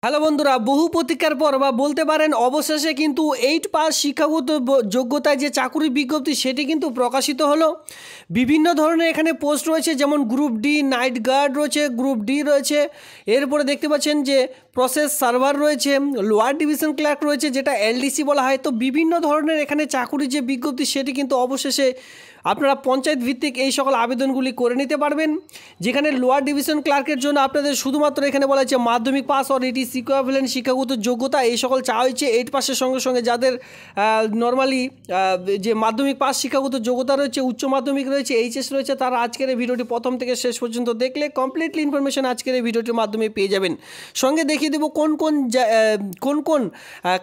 Hello বন্ধুরা, বহু প্রতীক্ষার পর বা বলতে পারেন অবশেষে কিন্তু 8 পাস শিক্ষাগত যোগ্যতায় যে চাকুরির বিজ্ঞপ্তি সেটি কিন্তু প্রকাশিত হলো। বিভিন্ন ধরনের এখানে পোস্ট রয়েছে, যেমন গ্রুপ ডি নাইট গার্ড রয়েছে, গ্রুপ ডি রয়েছে, এরপরে দেখতে পাচ্ছেন যে প্রসেস সার্ভার রয়েছে, লোয়ার ডিভিশন ক্লার্ক রয়েছে যেটা এলডিসি বলা হয়। তো বিভিন্ন ধরনের এখানে চাকুরির যে বিজ্ঞপ্তি সেটি কিন্তু অবশেষে আপনারা পঞ্চায়েত ভিত্তিক এই সকল আবেদনগুলি করে নিতে পারবেন। যেখানে লোয়ার ডিভিশন ক্লার্কের জন্য আপনাদের শুধুমাত্র এখানে বলা হয়েছে মাধ্যমিক pass or it is equivalent শিক্ষাগত যোগ্যতা এই সকল চাওয়া হয়েছে। 8 পাসের সঙ্গে সঙ্গে যাদের নর্মালি যে মাধ্যমিক পাস শিক্ষাগত যোগ্যতা রয়েছে, উচ্চ মাধ্যমিক রয়েছে, এইচএস রয়েছে, তারা আজকের এই ভিডিওটি প্রথম থেকে শেষ পর্যন্ত দেখলে কমপ্লিটলি ইনফরমেশন আজকের এই ভিডিওটির মাধ্যমে পেয়ে যাবেন। সঙ্গে দেখিয়ে দেবো কোন কোন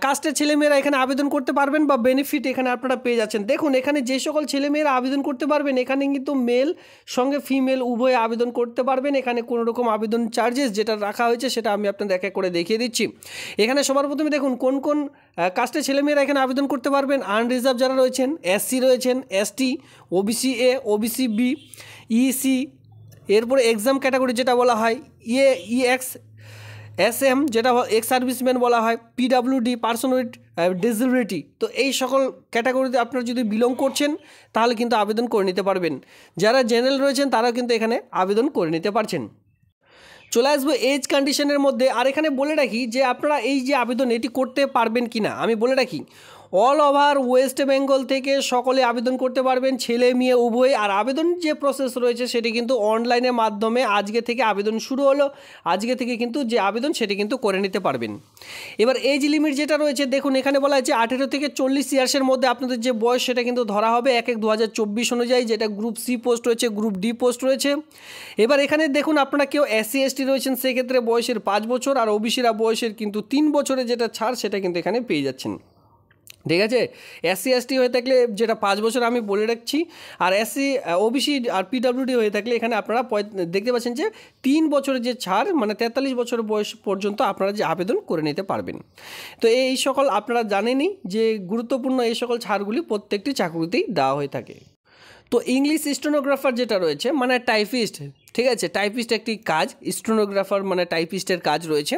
কাস্টের ছেলেমেয়েরা এখানে আবেদন করতে পারবেন বা বেনিফিট এখানে আপনারা পেয়ে যাচ্ছেন। দেখুন, এখানে যে সকল ছেলেমেয়েরা আবেদন করতে পারবেন, এখানে কিন্তু মেল সঙ্গে ফিমেল উভয়ে আবেদন করতে পারবেন। এখানে কোনো রকম আবেদন চার্জেস যেটা রাখা হয়েছে সেটা আমি আপনাদের এক এক করে দেখিয়ে দিচ্ছি। এখানে সবার প্রথমে দেখুন কোন কোন কাস্টের ছেলেমেয়েরা এখানে আবেদন করতে পারবেন। আনরিজার্ভ যারা রয়েছেন, এসসি রয়েছেন, ST, OBC A, OBC B, EC, এরপরে এক্সাম ক্যাটাগরি যেটা বলা হয় ইএক্স, এসএম যেটা এক্স সার্ভিসম্যান বলা হয়, পিডাব্লিউডি পার্সন উইথ ডিসেবিলিটি। তো এই সকল ক্যাটাগরিতে আপনারা যদি বিলং করছেন তাহলে কিন্তু আবেদন করে নিতে পারবেন। যারা জেনারেল রয়েছেন তারাও কিন্তু এখানে আবেদন করে নিতে পারছেন। চলে আসবো এজ কন্ডিশনের মধ্যে। আর এখানে বলে রাখি যে আপনারা এই যে আবেদন এটি করতে পারবেন কি না, আমি বলে রাখি অল ওভার ওয়েস্ট বেঙ্গল থেকে সকলে আবেদন করতে পারবেন, ছেলে মেয়ে উভয়। আর আবেদন যে প্রসেস রয়েছে সেটি কিন্তু অনলাইনের মাধ্যমে আজকে থেকে আবেদন শুরু হলো। আজকে থেকে কিন্তু যে আবেদন সেটি কিন্তু করে নিতে পারবেন। এবার এজ লিমিট যেটা রয়েছে, দেখুন এখানে বলা হয়েছে 18 থেকে 40 ইয়ার্সের মধ্যে আপনাদের যে বয়স সেটা কিন্তু ধরা হবে 1/1/2024 অনুযায়ী, যেটা গ্রুপ সি পোস্ট রয়েছে, গ্রুপ ডি পোস্ট রয়েছে। এবার এখানে দেখুন আপনারা কেউ SC ST রয়েছেন সেক্ষেত্রে বয়সের 5 বছর, আর ওবিসিরা বয়সের কিন্তু 3 বছরের যেটা ছাড় সেটা কিন্তু এখানে পেয়ে যাচ্ছেন। ঠিক আছে, SC ST হয়ে থাকলে যেটা 5 বছর আমি বলে রাখছি, আর SC OBC আর PWD হয়ে থাকলে এখানে আপনারা দেখতে পাচ্ছেন যে 3 বছরের যে ছাড়, মানে 43 বছরের বয়স পর্যন্ত আপনারা যে আবেদন করে নিতে পারবেন। তো এই সকল আপনারা জানেনই যে গুরুত্বপূর্ণ এই সকল ছাড়গুলি প্রত্যেকটি চাকরিতেই দেওয়া হয়ে থাকে। তো ইংলিশ স্টেনোগ্রাফার যেটা রয়েছে মানে টাইপিস্ট, ঠিক আছে, টাইপিস্ট একটি কাজ, স্টেনোগ্রাফার মানে টাইপিস্টের কাজ রয়েছে।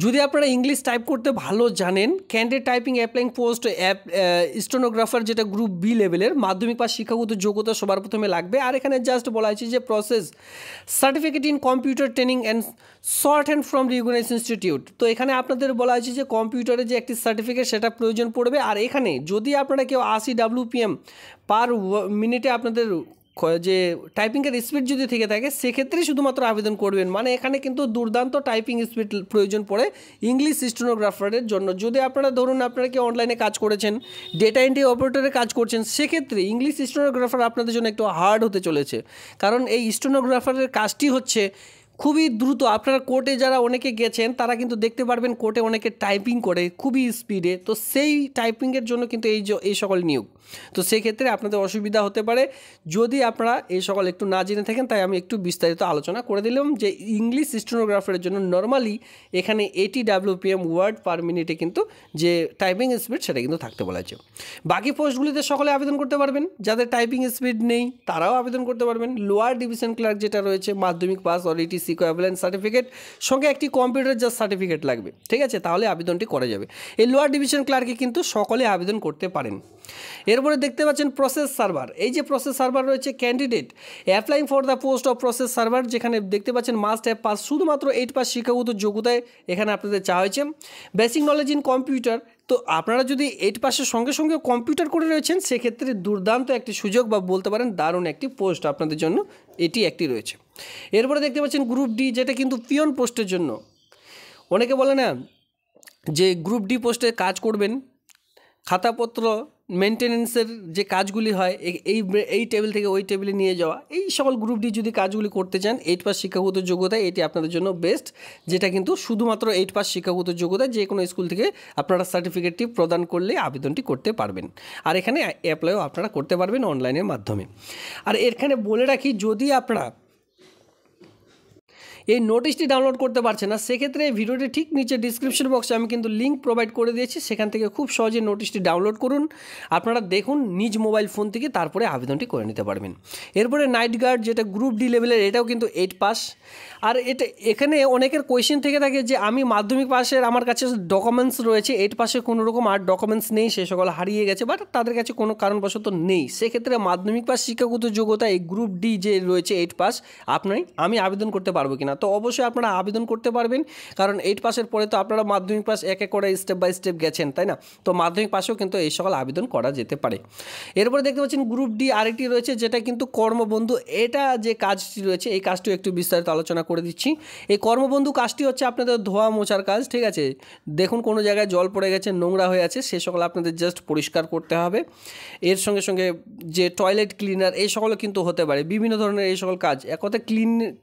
যদি আপনারা ইংলিশ টাইপ করতে ভালো জানেন, candidate typing applying post stenographer যেটা গ্রুপ বি লেভেলের, মাধ্যমিক পাস শিক্ষাগত যোগ্যতা সবার প্রথমে লাগবে। আর এখানে জাস্ট বলা হয়েছে যে process certificate in computer training and short hand from recognise institute. তো এখানে আপনাদের বলা হয়েছে যে কম্পিউটারে যে একটি সার্টিফিকেট সেটা প্রয়োজন পড়বে। আর এখানে যদি আপনারা কেউ 80 WPM পার মিনিটে আপনাদের যে টাইপিংয়ের স্পিড যদি থেকে থাকে সেক্ষেত্রেই শুধুমাত্র আবেদন করবেন। মানে এখানে কিন্তু দুর্দান্ত টাইপিং স্পিড প্রয়োজন পড়ে ইংলিশ স্টেনোগ্রাফারের জন্য। যদি আপনারা ধরুন আপনারা কি অনলাইনে কাজ করেছেন, ডেটা এন্ট্রি অপারেটরে কাজ করছেন, সেক্ষেত্রে ইংলিশ স্টেনোগ্রাফার আপনাদের জন্য একটু হার্ড হতে চলেছে। কারণ এই স্টেনোগ্রাফারের কাজটি হচ্ছে খুবই দ্রুত। আপনারা কোর্টে যারা অনেকে গেছেন তারা কিন্তু দেখতে পারবেন কোর্টে অনেকে টাইপিং করে খুবই স্পিডে। তো সেই টাইপিংয়ের জন্য কিন্তু এই সকল নিয়োগ। তো সেক্ষেত্রে আপনাদের অসুবিধা হতে পারে যদি আপনারা এই সকল একটু না জেনে থাকেন। তাই আমি একটু বিস্তারিত আলোচনা করে দিলাম যে ইংলিশ স্টেনোগ্রাফারের জন্য নর্মালি এখানে 80 WPM ওয়ার্ড পার মিনিটে কিন্তু যে টাইপিং স্পিড সেটা কিন্তু থাকতে বলা হয়েছে। বাকি পোস্টগুলিতে সকলে আবেদন করতে পারবেন, যাদের টাইপিং স্পিড নেই তারাও আবেদন করতে পারবেন। লোয়ার ডিভিশন ক্লার্ক যেটা রয়েছে মাধ্যমিক pass or it is equivalent certificate সঙ্গে একটি কম্পিউটার জাস্ট সার্টিফিকেট লাগবে, ঠিক আছে, তাহলে আবেদনটি করা যাবে। এই লোয়ার ডিভিশন ক্লার্কে কিন্তু সকলে আবেদন করতে পারেন। এরপরে দেখতে পাচ্ছেন প্রসেস সার্ভার। এই যে প্রসেস সার্ভার রয়েছে, candidate applying for the post of process server, যেখানে দেখতে পাচ্ছেন মাস্ট হ্যাভ পাস, শুধুমাত্র 8 পাস শিক্ষাগত যোগ্যতায় এখানে আপনাদের চাওয়া হয়েছে। বেসিক নলেজ ইন কম্পিউটার, তো আপনারা যদি 8 পাসের সঙ্গে সঙ্গে কম্পিউটার করে রয়েছেন সেক্ষেত্রে দুর্দান্ত একটি সুযোগ বা বলতে পারেন দারুণ একটি পোস্ট আপনাদের জন্য এটি একটি রয়েছে। এরপরে দেখতে পাচ্ছেন গ্রুপ ডি, যেটা কিন্তু পিয়ন পোস্টের জন্য। অনেকে বলে না যে গ্রুপ ডি পোস্টে কাজ করবেন, খাতাপত্র মেনটেনেন্সের যে কাজগুলি হয় এই টেবিল থেকে ওই টেবিলে নিয়ে যাওয়া, এই সকল গ্রুপ ডি যদি কাজগুলি করতে চান 8 পাস শিক্ষাগত যোগ্যতায় এটি আপনাদের জন্য বেস্ট। যেটা কিন্তু শুধুমাত্র 8 পাস শিক্ষাগত যোগ্যতায় যে কোনো স্কুল থেকে আপনারা সার্টিফিকেটটি প্রদান করলে আবেদনটি করতে পারবেন। আর এখানে অ্যাপ্লাইও আপনারা করতে পারবেন অনলাইনের মাধ্যমে। আর এখানে বলে রাখি, যদি আপনারা এই নোটিশটি ডাউনলোড করতে পারছে না, সেক্ষেত্রে ভিডিওটি ঠিক নিচে ডিসক্রিপশন বক্সে আমি কিন্তু লিঙ্ক প্রোভাইড করে দিয়েছি, সেখান থেকে খুব সহজে নোটিশটি ডাউনলোড করুন, আপনারা দেখুন নিজ মোবাইল ফোন থেকে, তারপরে আবেদনটি করে নিতে পারবেন। এরপরে নাইট গার্ড যেটা গ্রুপ ডি লেভেলের, এটাও কিন্তু 8 পাস। আর এখানে অনেকের কোয়েশ্চেন থেকে থাকে যে আমি মাধ্যমিক পাশের আমার কাছে ডকুমেন্টস রয়েছে, 8 পাশে কোনো রকম আর ডকুমেন্টস নেই, সে সকল হারিয়ে গেছে, বাট তাদের কাছে কোনো কারণবশত নেই, সেক্ষেত্রে মাধ্যমিক পাস শিক্ষাগত যোগ্যতা এই গ্রুপ ডি যে রয়েছে 8 পাস, আমি আবেদন করতে পারবো কিনা? তো অবশ্যই আপনারা আবেদন করতে পারবেন, কারণ 8 পাসের পরে তো আপনারা মাধ্যমিক পাস এক এক করে স্টেপ বাই স্টেপ গেছেন, তাই না? তো মাধ্যমিক পাশেও কিন্তু এই সকল আবেদন করা যেতে পারে। এরপরে দেখতে পাচ্ছেন গ্রুপ ডি আরেকটি রয়েছে, যেটা কিন্তু কর্মবন্ধু। এটা যে কাজটি রয়েছে, এই কাজটিও একটু বিস্তারিত আলোচনা করে দিচ্ছি। এই কর্মবন্ধু কাজটি হচ্ছে আপনাদের ধোয়া মোছার কাজ, ঠিক আছে? দেখুন কোনো জায়গায় জল পড়ে গেছে, নোংরা হয়ে আছে, সে সকল আপনাদের জাস্ট পরিষ্কার করতে হবে। এর সঙ্গে সঙ্গে যে টয়লেট ক্লিনার, এই সকলও কিন্তু হতে পারে, বিভিন্ন ধরনের এই সকল কাজ, এক কথায়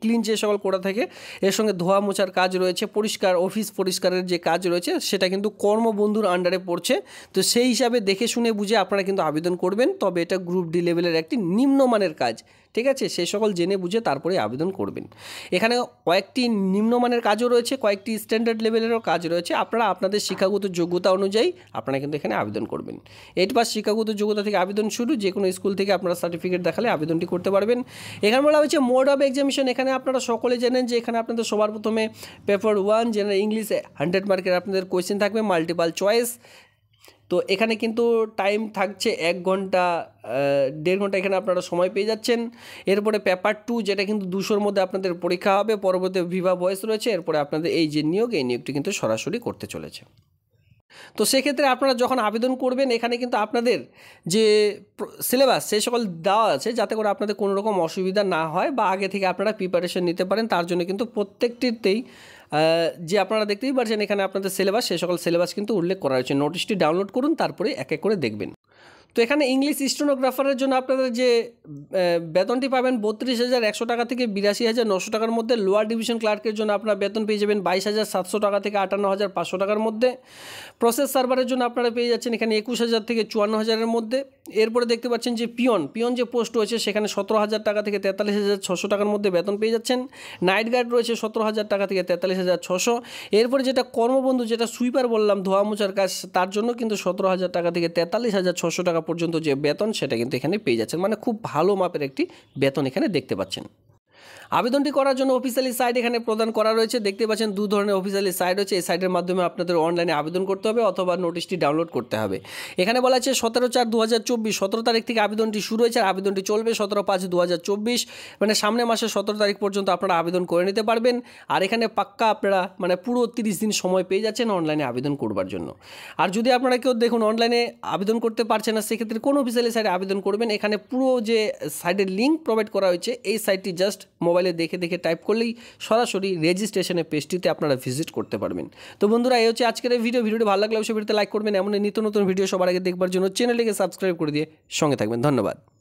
ক্লিন যে সকল করা থাকে, এর সঙ্গে ধোয়া মোছার কাজ রয়েছে, পরিষ্কার অফিস পরিষ্কারের যে কাজ রয়েছে, সেটা কিন্তু কর্মবন্ধুর আন্ডারে পড়ছে। তো সেই হিসাবে দেখে শুনে বুঝে আপনারা কিন্তু আবেদন করবেন, তবে এটা গ্রুপ ডি লেভেলের একটি নিম্নমানের কাজ, ঠিক আছে? সেই সকল জেনে বুঝে তারপরে আবেদন করবেন। এখানে কয়েকটি নিম্নমানের কাজও রয়েছে, কয়েকটি স্ট্যান্ডার্ড লেভেলেরও কাজ রয়েছে, আপনারা আপনাদের শিক্ষাগত যোগ্যতা অনুযায়ী আপনারা কিন্তু এখানে আবেদন করবেন। 8 পাস শিক্ষাগত যোগ্যতা থেকে আবেদন শুরু, যে কোনো স্কুল থেকে আপনারা সার্টিফিকেট দেখালে আবেদনটি করতে পারবেন। এখানে বলা হয়েছে মোড অফ এক্সামিনেশন। এখানে আপনারা সকলে জানেন যে এখানে আপনাদের সবার প্রথমে পেপার 1 জেনারেল ইংলিশে 100 মার্কের আপনাদের কোয়েশ্চেন থাকবে, মাল্টিপাল চয়েস। তো এখানে কিন্তু টাইম থাকছে 1 ঘন্টা 1.5 ঘন্টা, এখানে আপনারা সময় পেয়ে যাচ্ছেন। এরপরে পেপার 2 যেটা কিন্তু 200-র মধ্যে আপনাদের পরীক্ষা হবে, পরবর্তী ভিভা ভয়েস রয়েছে। এরপরে আপনাদের এই যে নিয়োগ, এই নিয়োগটি কিন্তু সরাসরি করতে চলেছে। তো সেক্ষেত্রে আপনারা যখন আবেদন করবেন, এখানে কিন্তু আপনাদের যে সিলেবাস সেই সকল দেওয়া আছে, যাতে করে আপনাদের কোনো রকম অসুবিধা না হয় বা আগে থেকে আপনারা প্রিপারেশন নিতে পারেন, তার জন্য কিন্তু প্রত্যেকটিতেই যে আপনারা দেখতেই পাচ্ছেন এখানে আপনাদের সিলেবাস, সেই সকল সিলেবাস কিন্তু উল্লেখ করা হয়েছে। নোটিশটি ডাউনলোড করুন, তারপরে এক এক করে দেখবেন। তো এখানে ইংলিশ স্টেনোগ্রাফারের জন্য আপনাদের যে বেতনটি পাবেন 32,100 টাকা থেকে 82,900 টাকার মধ্যে। লোয়ার ডিভিশন ক্লার্কের জন্য আপনারা বেতন পেয়ে যাবেন 22,700 টাকা থেকে 58,500 টাকার মধ্যে। প্রসেস সার্ভারের জন্য আপনারা পেয়ে যাচ্ছেন এখানে 21,000 থেকে 54,000-এর মধ্যে। এরপরে দেখতে পাচ্ছেন যে পিয়ন যে পোস্ট রয়েছে, সেখানে 17,000 টাকা থেকে 43,600 টাকার মধ্যে বেতন পেয়ে যাচ্ছেন। নাইট গার্ড রয়েছে 17,000 টাকা থেকে 43,600। এরপরে যেটা কর্মবন্ধু, যেটা সুইপার বললাম ধোয়া মোছার কাজ, তার জন্য কিন্তু 17,000 টাকা থেকে 43,600 টাকা পর্যন্ত যে বেতন, সেটা কিন্তু এখানে পেয়ে যাচ্ছেন, মানে খুব ভালো মাপের একটি বেতন এখানে দেখতে পাচ্ছেন। আবেদনটি করার জন্য অফিসিয়ালি সাইট এখানে প্রদান করা রয়েছে, দেখতে পাচ্ছেন 2 ধরনের অফিসিয়ালি সাইট রয়েছে। এই সাইটের মাধ্যমে আপনাদের অনলাইনে আবেদন করতে হবে অথবা নোটিশটি ডাউনলোড করতে হবে। এখানে বলা আছে 17/4/2024, 17 তারিখ থেকে আবেদনটি শুরু হয়েছে, আর আবেদনটি চলবে 17/5/2024, মানে সামনের মাসের 17 তারিখ পর্যন্ত আপনারা আবেদন করে নিতে পারবেন। আর এখানে পাক্কা আপনারা মানে পুরো 30 দিন সময় পেয়ে যাচ্ছেন অনলাইনে আবেদন করবার জন্য। আর যদি আপনারা কেউ দেখুন অনলাইনে আবেদন করতে পারছেন না, সেক্ষেত্রে কোন অফিসিয়ালি সাইটে আবেদন করবেন, এখানে পুরো যে সাইটের লিঙ্ক প্রোভাইড করা হয়েছে, এই সাইটটি জাস্ট মোবাইলে দেখে টাইপ করলেই সরাসরি রেজিস্ট্রেশনের পেজটিতে আপনারা ভিজিট করতে পারবেন। তো বন্ধুরা, এই হচ্ছে আজকের এই ভিডিওটি ভালো লাগলে অবশ্যই ভিডিওতে লাইক করবেন, এমন নিত্য নতুন ভিডিও সবার আগে দেখবার জন্য চ্যানেলটিকে সাবস্ক্রাইব করে দিয়ে সঙ্গে থাকবেন। ধন্যবাদ।